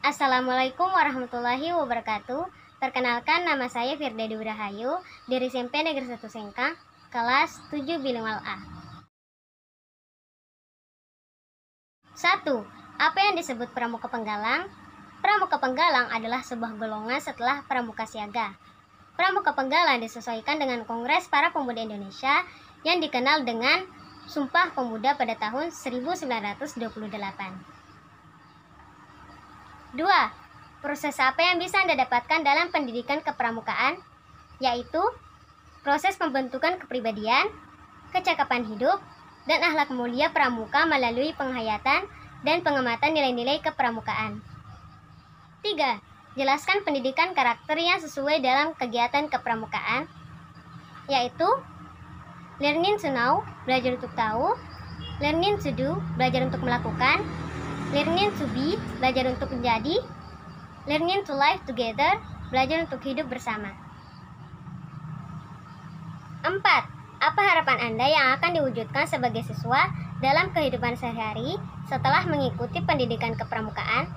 Assalamualaikum warahmatullahi wabarakatuh. Perkenalkan, nama saya Firda Dewi Rahayu dari SMP Negeri 1 Sengkang, kelas 7 Bilingual A. 1. Apa yang disebut pramuka penggalang? Pramuka penggalang adalah sebuah golongan setelah pramuka siaga. Pramuka penggalang disesuaikan dengan Kongres Para Pemuda Indonesia yang dikenal dengan Sumpah Pemuda pada tahun 1928. 2. Proses apa yang bisa Anda dapatkan dalam pendidikan kepramukaan? Yaitu proses pembentukan kepribadian, kecakapan hidup, dan akhlak mulia pramuka melalui penghayatan dan pengamatan nilai-nilai kepramukaan. 3. Jelaskan pendidikan karakter yang sesuai dalam kegiatan kepramukaan, yaitu learning to know, belajar untuk tahu, learning to do, belajar untuk melakukan, learning to be, belajar untuk menjadi, learning to live together, belajar untuk hidup bersama. 4. Apa harapan Anda yang akan diwujudkan sebagai siswa dalam kehidupan sehari-hari setelah mengikuti pendidikan kepramukaan?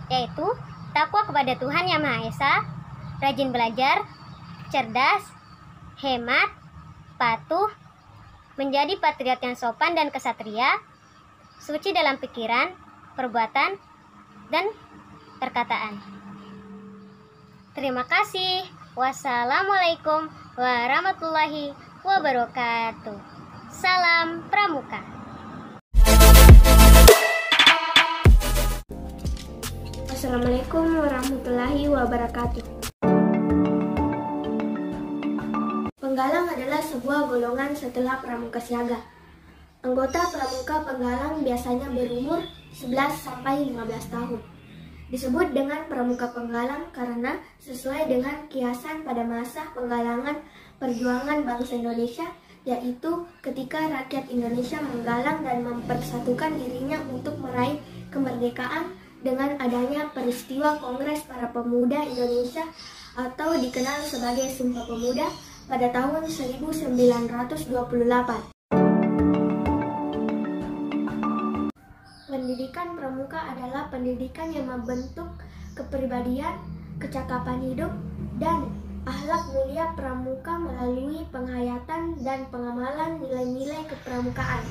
Yaitu takwa kepada Tuhan Yang Maha Esa, rajin belajar, cerdas, hemat, patuh, menjadi patriot yang sopan dan kesatria, suci dalam pikiran, perbuatan, dan perkataan. Terima kasih. Wassalamualaikum warahmatullahi wabarakatuh. Salam Pramuka. Assalamualaikum warahmatullahi wabarakatuh. Penggalang adalah sebuah golongan setelah pramuka siaga. Anggota pramuka penggalang biasanya berumur 11-15 tahun. Disebut dengan pramuka penggalang karena sesuai dengan kiasan pada masa penggalangan perjuangan bangsa Indonesia, yaitu ketika rakyat Indonesia menggalang dan mempersatukan dirinya untuk meraih kemerdekaan dengan adanya peristiwa Kongres Para Pemuda Indonesia atau dikenal sebagai Sumpah Pemuda pada tahun 1928. Pendidikan pramuka adalah pendidikan yang membentuk kepribadian, kecakapan hidup, dan akhlak mulia pramuka melalui penghayatan dan pengamalan nilai-nilai kepramukaan.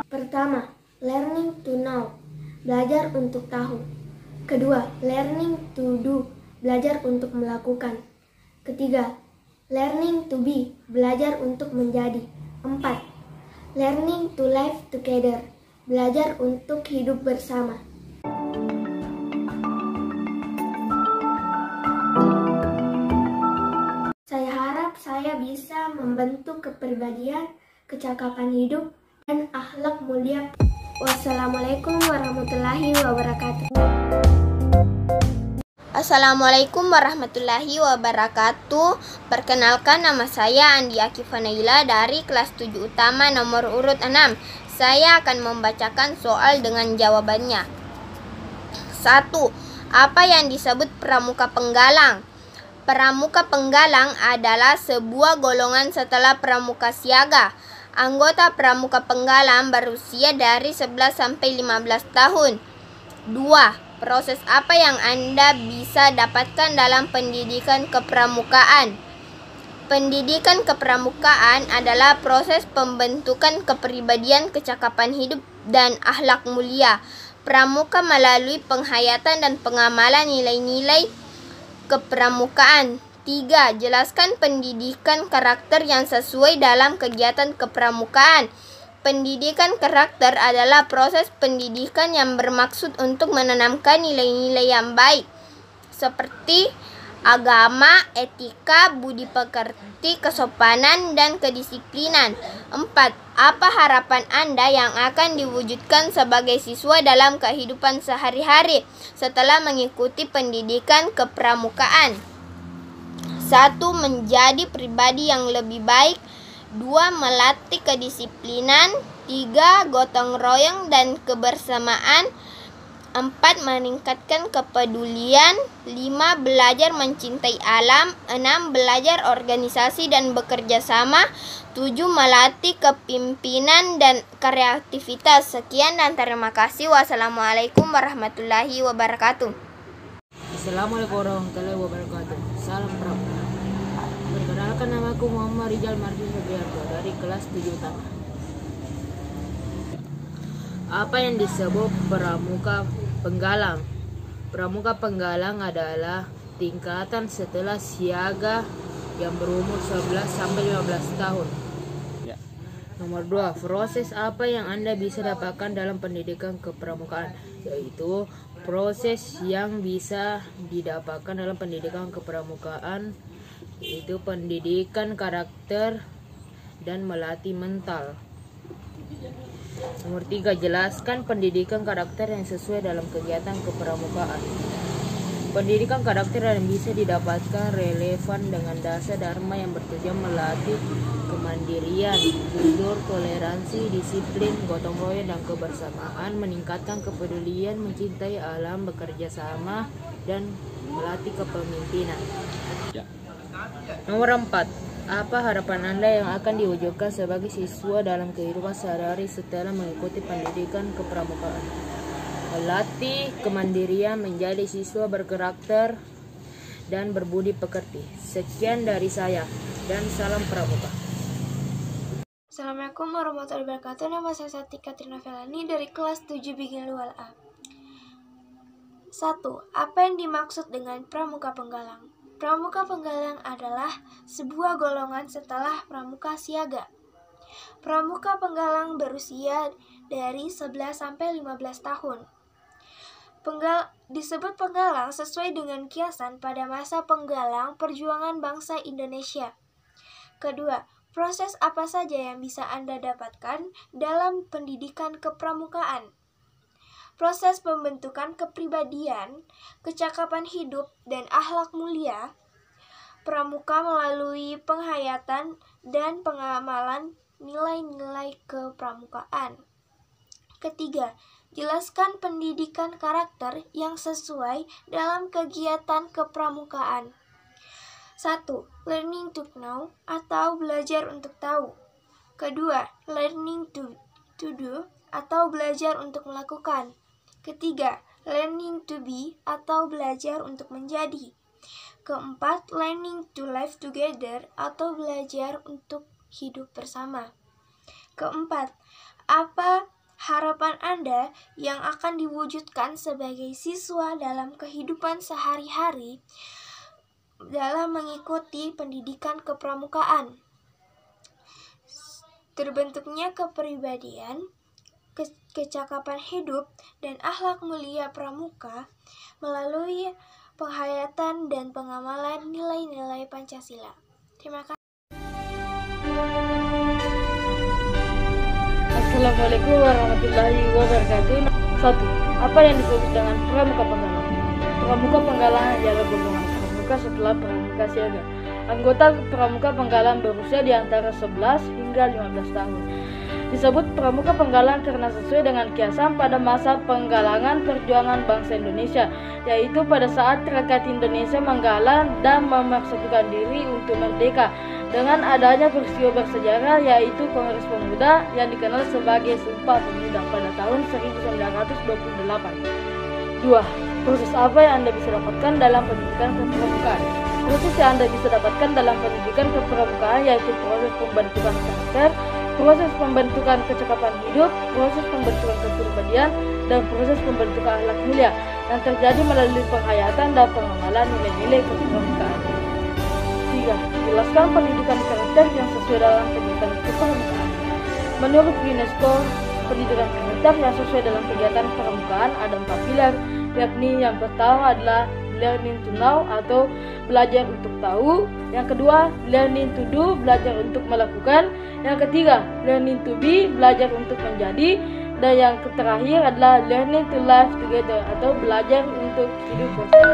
Pertama, learning to know, belajar untuk tahu. Kedua, learning to do, belajar untuk melakukan. Ketiga, learning to be, belajar untuk menjadi. 4. Learning to live together, belajar untuk hidup bersama. Saya harap saya bisa membentuk kepribadian, kecakapan hidup, dan akhlak mulia. Wassalamualaikum warahmatullahi wabarakatuh. Assalamualaikum warahmatullahi wabarakatuh. Perkenalkan, nama saya Andi Akifa Naila dari kelas 7 utama nomor urut 6. Saya akan membacakan soal dengan jawabannya. 1. Apa yang disebut pramuka penggalang? Pramuka penggalang adalah sebuah golongan setelah pramuka siaga. Anggota pramuka penggalang berusia dari 11 sampai 15 tahun. 2. Proses apa yang Anda bisa dapatkan dalam pendidikan kepramukaan? Pendidikan kepramukaan adalah proses pembentukan kepribadian, kecakapan hidup, dan akhlak mulia pramuka melalui penghayatan dan pengamalan nilai-nilai kepramukaan. 3. Jelaskan pendidikan karakter yang sesuai dalam kegiatan kepramukaan. Pendidikan karakter adalah proses pendidikan yang bermaksud untuk menanamkan nilai-nilai yang baik, seperti agama, etika, budi pekerti, kesopanan, dan kedisiplinan. 4. Apa harapan Anda yang akan diwujudkan sebagai siswa dalam kehidupan sehari-hari setelah mengikuti pendidikan kepramukaan? 1. Menjadi pribadi yang lebih baik. 2. Melatih kedisiplinan. 3. Gotong royong dan kebersamaan. 4. Meningkatkan kepedulian. 5. Belajar mencintai alam. 6. Belajar organisasi dan bekerja sama. 7. Melatih kepemimpinan dan kreativitas. Sekian dan terima kasih. Wassalamualaikum warahmatullahi wabarakatuh. Assalamualaikum warahmatullahi wabarakatuh. Salam pramuka. Perkenalkan, namaku Muhammad Rijal Martin Febrianto dari kelas 7 utama. Apa yang disebut pramuka penggalang? Pramuka penggalang adalah tingkatan setelah siaga yang berumur 11 sampai 15 tahun. Nomor 2, proses apa yang Anda bisa dapatkan dalam pendidikan kepramukaan? Yaitu proses yang bisa didapatkan dalam pendidikan kepramukaan yaitu pendidikan karakter dan melatih mental. Nomor 3, jelaskan pendidikan karakter yang sesuai dalam kegiatan kepramukaan. Pendidikan karakter yang bisa didapatkan relevan dengan dasar dharma yang bertujuan melatih kemandirian, jujur, toleransi, disiplin, gotong royong, dan kebersamaan, meningkatkan kepedulian, mencintai alam, bekerja sama, dan melatih kepemimpinan. Nomor 4. Apa harapan Anda yang akan diwujudkan sebagai siswa dalam kehidupan sehari-hari setelah mengikuti pendidikan kepramukaan? Melatih kemandirian, menjadi siswa berkarakter, dan berbudi pekerti. Sekian dari saya, dan salam pramuka. Assalamualaikum warahmatullahi wabarakatuh. Nama saya Sati Katrina Felani dari kelas 7 Bigil Lual A. 1. Apa yang dimaksud dengan pramuka penggalang? Pramuka penggalang adalah sebuah golongan setelah pramuka siaga. Pramuka penggalang berusia dari 11 sampai 15 tahun. Disebut penggalang sesuai dengan kiasan pada masa penggalang perjuangan bangsa Indonesia. Kedua, proses apa saja yang bisa Anda dapatkan dalam pendidikan kepramukaan? Proses pembentukan kepribadian, kecakapan hidup, dan akhlak mulia. Pramuka melalui penghayatan dan pengamalan nilai-nilai kepramukaan. Ketiga, jelaskan pendidikan karakter yang sesuai dalam kegiatan kepramukaan. 1. Learning to know atau belajar untuk tahu. Kedua, learning to do atau belajar untuk melakukan. Ketiga, learning to be atau belajar untuk menjadi. Keempat, learning to live together atau belajar untuk hidup bersama. Keempat, apa harapan Anda yang akan diwujudkan sebagai siswa dalam kehidupan sehari-hari dalam mengikuti pendidikan kepramukaan? Terbentuknya kepribadian, kecakapan hidup, dan akhlak mulia pramuka melalui penghayatan dan pengamalan nilai-nilai Pancasila. Terima kasih. Assalamualaikum warahmatullahi wabarakatuh. 1. Apa yang disebut dengan pramuka penggalang? Pramuka penggalang adalah golongan pramuka setelah pramuka siaga. Anggota pramuka penggalang berusia di antara 11 hingga 15 tahun. Disebut pramuka penggalang karena sesuai dengan kiasan pada masa penggalangan perjuangan bangsa Indonesia, yaitu pada saat rakyat Indonesia menggalang dan memersatukan diri untuk merdeka dengan adanya peristiwa bersejarah yaitu Kongres Pemuda yang dikenal sebagai Sumpah Pemuda pada tahun 1928. 2. Proses apa yang Anda bisa dapatkan dalam pendidikan kepramukaan? Proses yang Anda bisa dapatkan dalam pendidikan kepramukaan yaitu proses pembentukan karakter, proses pembentukan kecakapan hidup, proses pembentukan kepribadian, dan proses pembentukan akhlak mulia yang terjadi melalui penghayatan dan pengamalan nilai-nilai kepramukaan. 3. Jelaskan pendidikan karakter yang sesuai dalam kegiatan kepramukaan. Menurut UNESCO, pendidikan karakter yang sesuai dalam kegiatan kepramukaan ada 4 pilar, yakni yang pertama adalah learning to know atau belajar untuk tahu. Yang kedua, learning to do, belajar untuk melakukan. Yang ketiga, learning to be, belajar untuk menjadi. Dan yang terakhir adalah learning to live together atau belajar untuk hidup bersama.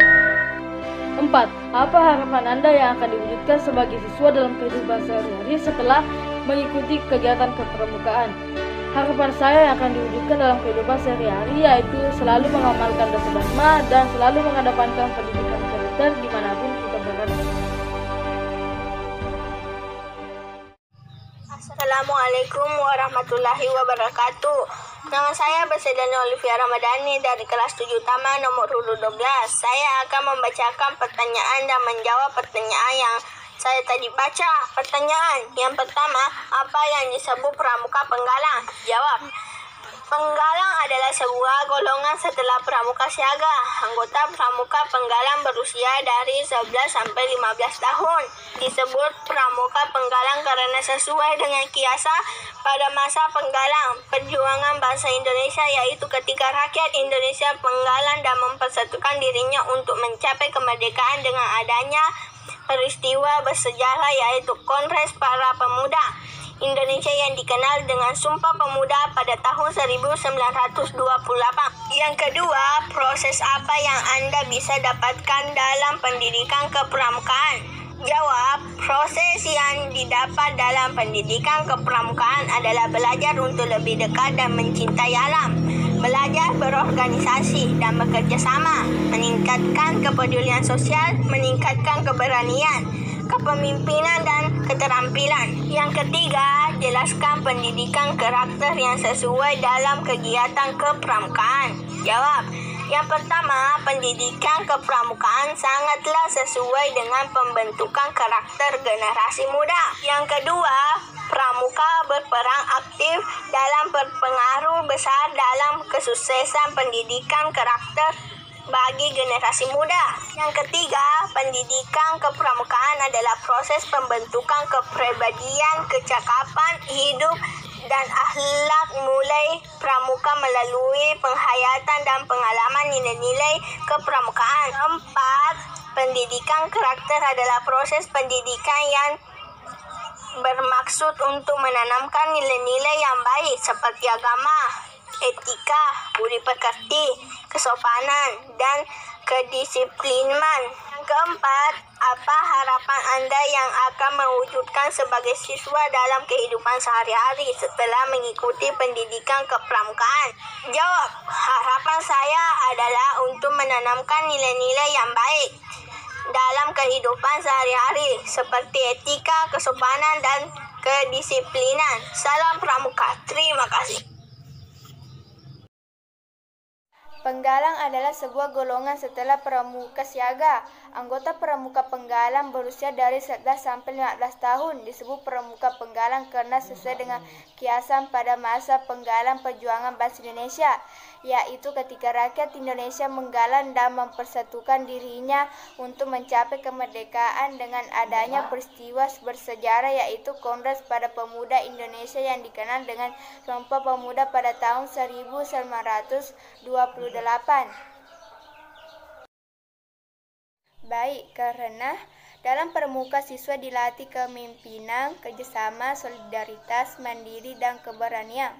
4. Apa harapan Anda yang akan diwujudkan sebagai siswa dalam kehidupan sehari-hari setelah mengikuti kegiatan kepramukaan? Harapan saya yang akan diwujudkan dalam kehidupan sehari-hari yaitu selalu mengamalkan dasar dharma dan selalu mengedepankan pendidikan karakter dimanapun kita berada. Assalamualaikum warahmatullahi wabarakatuh. Nama saya Basedani Olivia Ramadhani dari kelas 7 utama nomor urut 12. Saya akan membacakan pertanyaan dan menjawab pertanyaan yang saya tadi baca. Pertanyaan yang pertama, apa yang disebut pramuka penggalang? Jawab. Penggalang adalah sebuah golongan setelah pramuka siaga. Anggota pramuka penggalang berusia dari 11 sampai 15 tahun. Disebut pramuka penggalang karena sesuai dengan kiasan pada masa penggalang perjuangan bangsa Indonesia, yaitu ketika rakyat Indonesia penggalang dan mempersatukan dirinya untuk mencapai kemerdekaan dengan adanya peristiwa bersejarah yaitu Kongres Para Pemuda Indonesia yang dikenal dengan Sumpah Pemuda pada tahun 1928. Yang kedua, proses apa yang Anda bisa dapatkan dalam pendidikan kepramukaan? Jawab, proses yang didapat dalam pendidikan kepramukaan adalah belajar untuk lebih dekat dan mencintai alam, belajar berorganisasi dan bekerja sama, meningkatkan kepedulian sosial, meningkatkan keberanian, kepemimpinan dan keterampilan. Yang ketiga, jelaskan pendidikan karakter yang sesuai dalam kegiatan kepramukaan. Jawab. Yang pertama, pendidikan kepramukaan sangatlah sesuai dengan pembentukan karakter generasi muda. Yang kedua, pramuka berperan aktif dalam berpengaruh besar dalam kesuksesan pendidikan karakter bagi generasi muda. Yang ketiga, pendidikan kepramukaan adalah proses pembentukan kepribadian, kecakapan hidup, dan akhlak mulai pramuka melalui penghayatan dan pengalaman nilai-nilai kepramukaan. 4. Pendidikan karakter adalah proses pendidikan yang bermaksud untuk menanamkan nilai-nilai yang baik seperti agama, etika, budi pekerti, kesopanan, dan kedisiplinan. Yang keempat, apa harapan Anda yang akan mewujudkan sebagai siswa dalam kehidupan sehari-hari setelah mengikuti pendidikan kepramukaan? Jawab, harapan saya adalah untuk menanamkan nilai-nilai yang baik dalam kehidupan sehari-hari seperti etika, kesopanan, dan kedisiplinan. Salam pramuka. Terima kasih. Penggalang adalah sebuah golongan setelah pramuka siaga. Anggota pramuka penggalang berusia dari 11 sampai 15 tahun. Disebut pramuka penggalang karena sesuai dengan kiasan pada masa penggalang perjuangan bangsa Indonesia, yaitu ketika rakyat Indonesia menggalang dan mempersatukan dirinya untuk mencapai kemerdekaan dengan adanya peristiwa bersejarah yaitu Kongres Para Pemuda Indonesia yang dikenal dengan Sumpah Pemuda pada tahun 1928. Baik, karena dalam pramuka siswa dilatih kepemimpinan, kerjasama, solidaritas, mandiri, dan keberanian.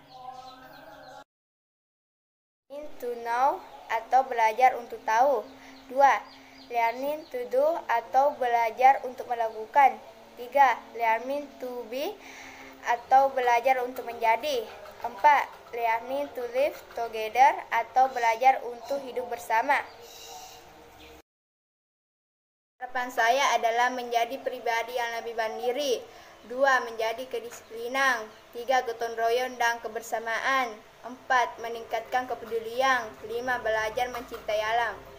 Learning to know atau belajar untuk tahu. 2. Learning to do atau belajar untuk melakukan. 3. Learning to be atau belajar untuk menjadi. 4. Learning to live together atau belajar untuk hidup bersama. Harapan saya adalah menjadi pribadi yang lebih mandiri. 2. Menjadi kedisiplinan. 3. Gotong royong dan kebersamaan. 4. Meningkatkan kepedulian. 5. Belajar mencintai alam.